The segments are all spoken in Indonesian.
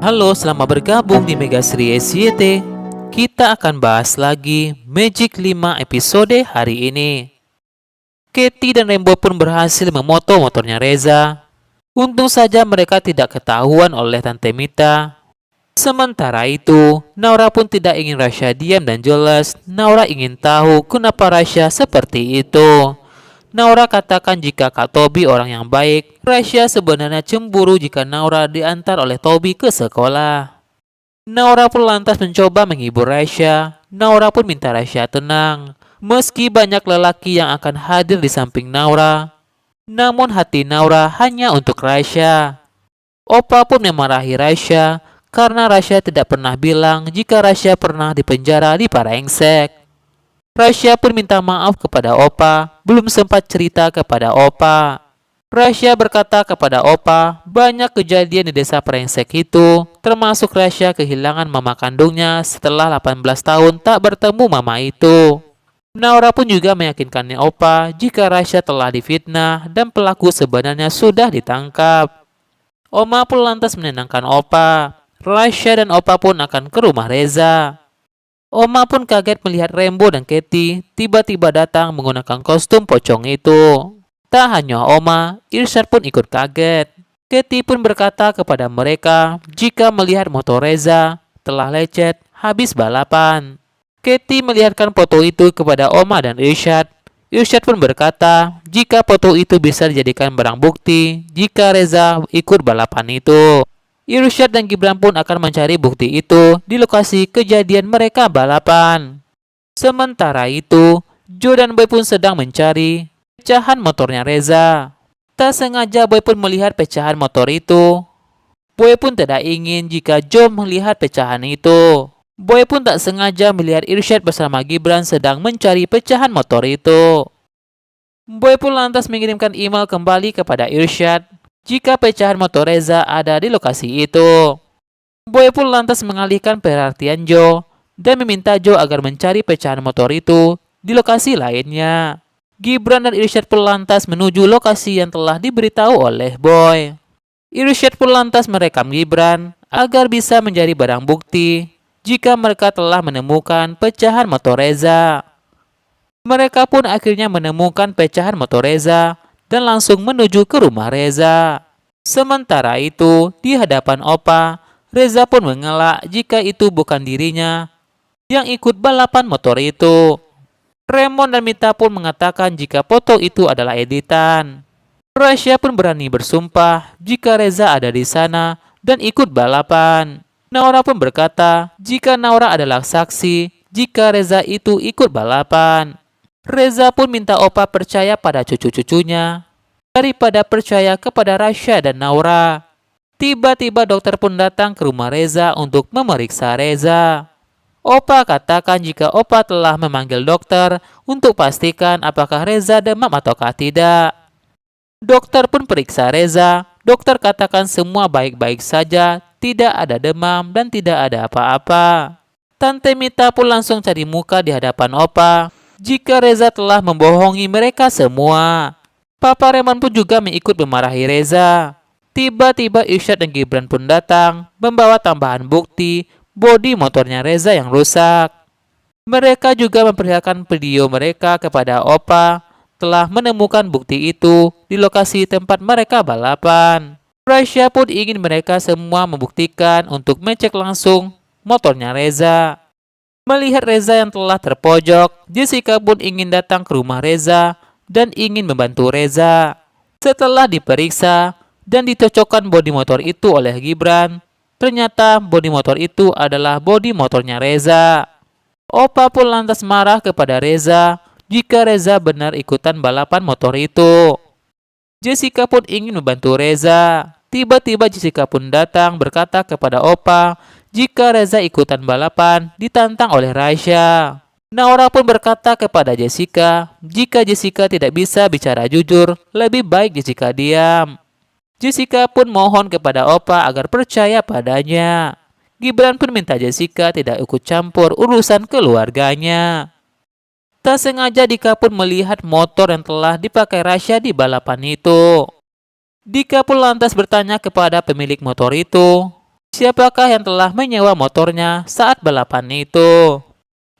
Halo, selamat bergabung di Mega Sri SYT. Kita akan bahas lagi Magic 5 episode hari ini. Katie dan Rainbow pun berhasil memoto motornya Reza. Untung saja mereka tidak ketahuan oleh Tante Mita. Sementara itu, Naura pun tidak ingin Rasya diam dan jelas. Naura ingin tahu kenapa Rasya seperti itu. Naura katakan jika Kak Tobi orang yang baik, Rasya sebenarnya cemburu jika Naura diantar oleh Tobi ke sekolah. Naura pun lantas mencoba menghibur Rasya. Naura pun minta Rasya tenang. Meski banyak lelaki yang akan hadir di samping Naura, namun hati Naura hanya untuk Rasya. Opa pun memarahi Rasya karena Rasya tidak pernah bilang jika Rasya pernah dipenjara di Paraengsek. Rasya pun minta maaf kepada Opa, belum sempat cerita kepada Opa. Rasya berkata kepada Opa, banyak kejadian di desa Paraengsek itu, termasuk Rasya kehilangan mama kandungnya setelah 18 tahun tak bertemu mama itu. Naura pun juga meyakinkan Opa jika Rasya telah difitnah dan pelaku sebenarnya sudah ditangkap. Oma pun lantas menenangkan Opa. Rasya dan Opa pun akan ke rumah Reza. Oma pun kaget melihat Rainbow dan Katie tiba-tiba datang menggunakan kostum pocong itu. Tak hanya Oma, Irsyad pun ikut kaget. Katie pun berkata kepada mereka jika melihat motor Reza telah lecet habis balapan. Katie melihatkan foto itu kepada Oma dan Irsyad. Irsyad pun berkata jika foto itu bisa dijadikan barang bukti jika Reza ikut balapan itu. Irsyad dan Gibran pun akan mencari bukti itu di lokasi kejadian mereka balapan. Sementara itu, Joe dan Boy pun sedang mencari pecahan motornya Reza. Tak sengaja Boy pun melihat pecahan motor itu. Boy pun tidak ingin jika Joe melihat pecahan itu. Boy pun tak sengaja melihat Irsyad bersama Gibran sedang mencari pecahan motor itu. Boy pun lantas mengirimkan email kembali kepada Irsyad jika pecahan motor Reza ada di lokasi itu. Boy pun lantas mengalihkan perhatian Joe dan meminta Joe agar mencari pecahan motor itu di lokasi lainnya. Gibran dan Irsyad pun lantas menuju lokasi yang telah diberitahu oleh Boy. Irsyad pun lantas merekam Gibran agar bisa menjadi barang bukti jika mereka telah menemukan pecahan motor Reza. Mereka pun akhirnya menemukan pecahan motor Reza dan langsung menuju ke rumah Reza. Sementara itu, di hadapan Opa, Reza pun mengelak jika itu bukan dirinya yang ikut balapan motor itu. Raymond dan Mita pun mengatakan jika foto itu adalah editan. Rasya pun berani bersumpah jika Reza ada di sana dan ikut balapan. Naura pun berkata jika Naura adalah saksi jika Reza itu ikut balapan. Reza pun minta Opa percaya pada cucu-cucunya daripada percaya kepada Rasya dan Naura. Tiba-tiba dokter pun datang ke rumah Reza untuk memeriksa Reza. Opa katakan jika Opa telah memanggil dokter untuk pastikan apakah Reza demam ataukah tidak. Dokter pun periksa Reza. Dokter katakan semua baik-baik saja, tidak ada demam dan tidak ada apa-apa. Tante Mita pun langsung cari muka di hadapan Opa jika Reza telah membohongi mereka semua. Papa Raymond pun juga mengikut memarahi Reza. Tiba-tiba Irsyad dan Gibran pun datang membawa tambahan bukti bodi motornya Reza yang rusak. Mereka juga memperlihatkan video mereka kepada Opa telah menemukan bukti itu di lokasi tempat mereka balapan. Rasya pun ingin mereka semua membuktikan untuk mengecek langsung motornya Reza. Melihat Reza yang telah terpojok, Jessica pun ingin datang ke rumah Reza dan ingin membantu Reza. Setelah diperiksa dan dicocokkan bodi motor itu oleh Gibran, ternyata bodi motor itu adalah bodi motornya Reza. Opa pun lantas marah kepada Reza jika Reza benar ikutan balapan motor itu. Jessica pun ingin membantu Reza. Tiba-tiba Jessica pun datang berkata kepada Opa jika Reza ikutan balapan ditantang oleh Rasya. Naura pun berkata kepada Jessica jika Jessica tidak bisa bicara jujur, lebih baik Jessica diam. Jessica pun mohon kepada Opa agar percaya padanya. Gibran pun minta Jessica tidak ikut campur urusan keluarganya. Tak sengaja Dika pun melihat motor yang telah dipakai Rasya di balapan itu. Dika pun lantas bertanya kepada pemilik motor itu siapakah yang telah menyewa motornya saat balapan itu.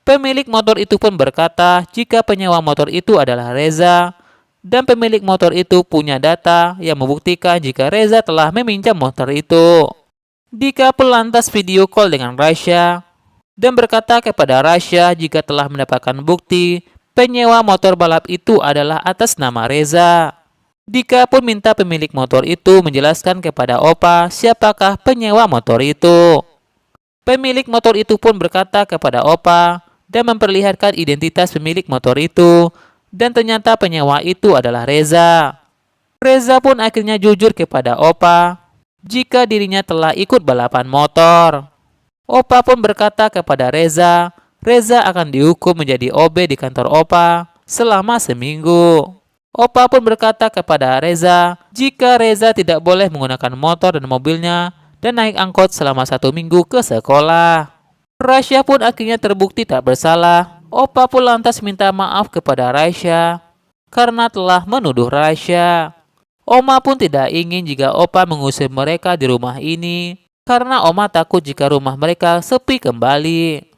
Pemilik motor itu pun berkata jika penyewa motor itu adalah Reza, dan pemilik motor itu punya data yang membuktikan jika Reza telah meminjam motor itu. Dika pun lantas video call dengan Rasya dan berkata kepada Rasya jika telah mendapatkan bukti penyewa motor balap itu adalah atas nama Reza. Dika pun minta pemilik motor itu menjelaskan kepada Opa siapakah penyewa motor itu. Pemilik motor itu pun berkata kepada Opa dan memperlihatkan identitas pemilik motor itu, dan ternyata penyewa itu adalah Reza. Reza pun akhirnya jujur kepada Opa jika dirinya telah ikut balapan motor. Opa pun berkata kepada Reza, Reza akan dihukum menjadi OB di kantor Opa selama seminggu. Opa pun berkata kepada Reza jika Reza tidak boleh menggunakan motor dan mobilnya dan naik angkot selama 1 minggu ke sekolah. Rasya pun akhirnya terbukti tak bersalah. Opa pun lantas minta maaf kepada Rasya karena telah menuduh Rasya. Oma pun tidak ingin jika Opa mengusir mereka di rumah ini karena Oma takut jika rumah mereka sepi kembali.